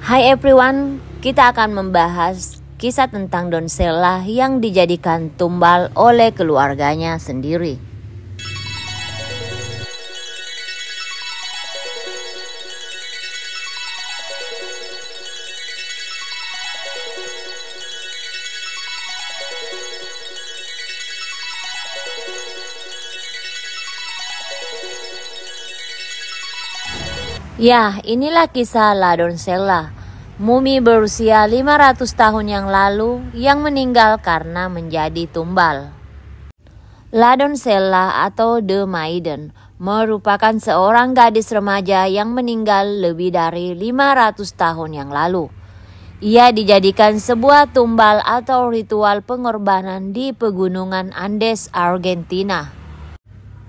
Hai everyone, kita akan membahas kisah tentang Don Sela yang dijadikan tumbal oleh keluarganya sendiri. Ya, inilah kisah La Don Sela, mumi berusia 500 tahun yang lalu yang meninggal karena menjadi tumbal. La Don Sela atau The Maiden merupakan seorang gadis remaja yang meninggal lebih dari 500 tahun yang lalu. Ia dijadikan sebuah tumbal atau ritual pengorbanan di pegunungan Andes, Argentina.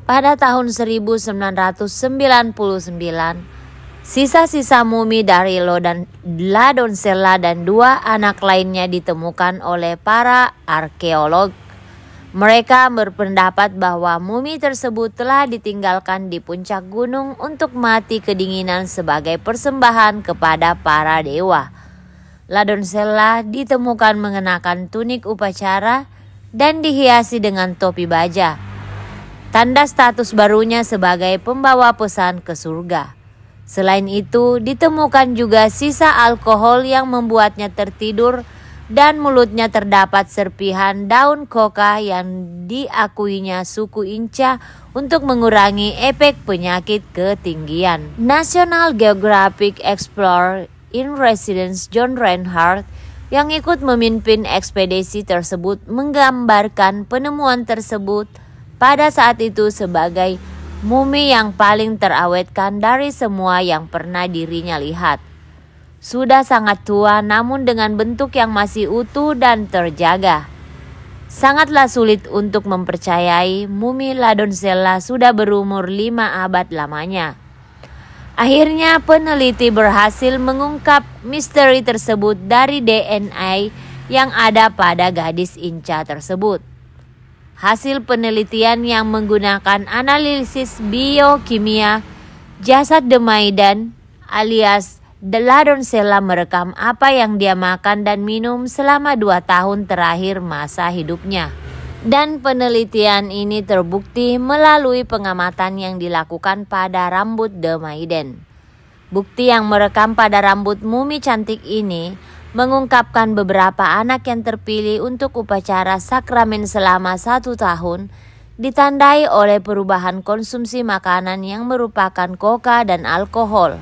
Pada tahun 1999, sisa-sisa mumi dari La Don Sela dan dua anak lainnya ditemukan oleh para arkeolog. Mereka berpendapat bahwa mumi tersebut telah ditinggalkan di puncak gunung untuk mati kedinginan sebagai persembahan kepada para dewa. La Don Sela ditemukan mengenakan tunik upacara dan dihiasi dengan topi baja, tanda status barunya sebagai pembawa pesan ke surga. Selain itu, ditemukan juga sisa alkohol yang membuatnya tertidur dan mulutnya terdapat serpihan daun coca yang diakuinya suku Inca untuk mengurangi efek penyakit ketinggian. National Geographic Explorer in Residence John Reinhardt yang ikut memimpin ekspedisi tersebut menggambarkan penemuan tersebut pada saat itu sebagai mumi yang paling terawetkan dari semua yang pernah dirinya lihat. Sudah sangat tua namun dengan bentuk yang masih utuh dan terjaga. Sangatlah sulit untuk mempercayai mumi La Don Sela sudah berumur 5 abad lamanya. Akhirnya peneliti berhasil mengungkap misteri tersebut dari DNA yang ada pada gadis Inca tersebut. Hasil penelitian yang menggunakan analisis biokimia jasad The Maiden alias La Don Sela merekam apa yang dia makan dan minum selama 2 tahun terakhir masa hidupnya. Dan penelitian ini terbukti melalui pengamatan yang dilakukan pada rambut The Maiden. Bukti yang merekam pada rambut mumi cantik ini mengungkapkan beberapa anak yang terpilih untuk upacara sakramen selama 1 tahun ditandai oleh perubahan konsumsi makanan yang merupakan coca dan alkohol.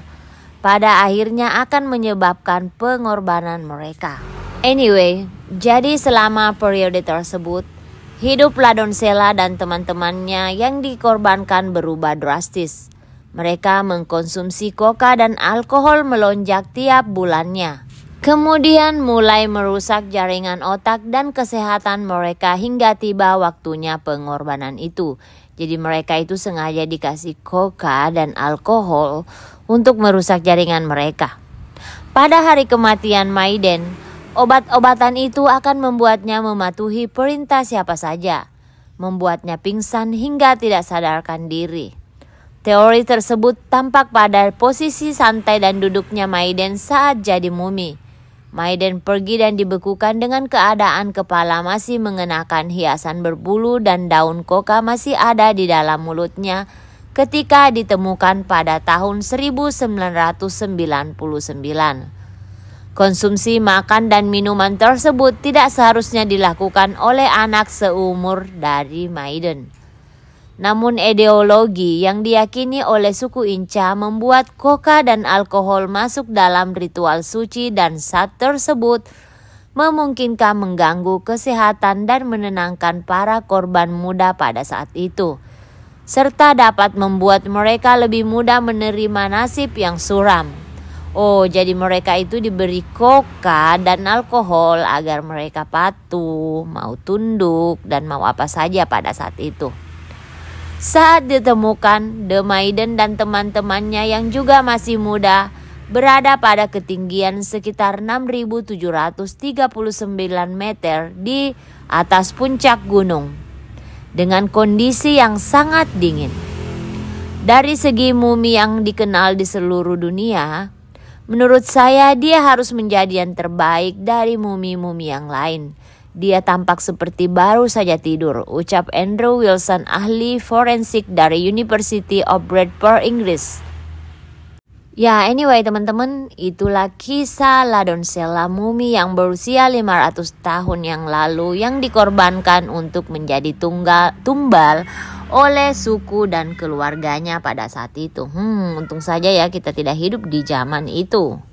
Pada akhirnya akan menyebabkan pengorbanan mereka. Anyway, jadi selama periode tersebut, hidup La Don Sela dan teman-temannya yang dikorbankan berubah drastis. Mereka mengkonsumsi coca dan alkohol melonjak tiap bulannya. Kemudian mulai merusak jaringan otak dan kesehatan mereka hingga tiba waktunya pengorbanan itu. Jadi mereka itu sengaja dikasih coca dan alkohol untuk merusak jaringan mereka. Pada hari kematian Maiden, obat-obatan itu akan membuatnya mematuhi perintah siapa saja, membuatnya pingsan hingga tidak sadarkan diri. Teori tersebut tampak pada posisi santai dan duduknya Maiden saat jadi mumi. Maiden pergi dan dibekukan dengan keadaan kepala masih mengenakan hiasan berbulu dan daun coca masih ada di dalam mulutnya ketika ditemukan pada tahun 1999. Konsumsi makan dan minuman tersebut tidak seharusnya dilakukan oleh anak seumur dari Maiden. Namun ideologi yang diyakini oleh suku Inca membuat coca dan alkohol masuk dalam ritual suci dan saat tersebut memungkinkan mengganggu kesehatan dan menenangkan para korban muda pada saat itu, serta dapat membuat mereka lebih mudah menerima nasib yang suram. Oh, jadi mereka itu diberi coca dan alkohol agar mereka patuh, mau tunduk, dan mau apa saja pada saat itu. Saat ditemukan, The Maiden dan teman-temannya yang juga masih muda berada pada ketinggian sekitar 6.739 meter di atas puncak gunung dengan kondisi yang sangat dingin. Dari segi mumi yang dikenal di seluruh dunia, Menurut saya dia harus menjadi yang terbaik dari mumi-mumi yang lain. Dia tampak seperti baru saja tidur, ucap Andrew Wilson, ahli forensik dari University of Bradford, Inggris. Ya, anyway teman-teman, itulah kisah La Doncella mumi yang berusia 500 tahun yang lalu yang dikorbankan untuk menjadi tumbal oleh suku dan keluarganya pada saat itu. Untung saja ya kita tidak hidup di zaman itu.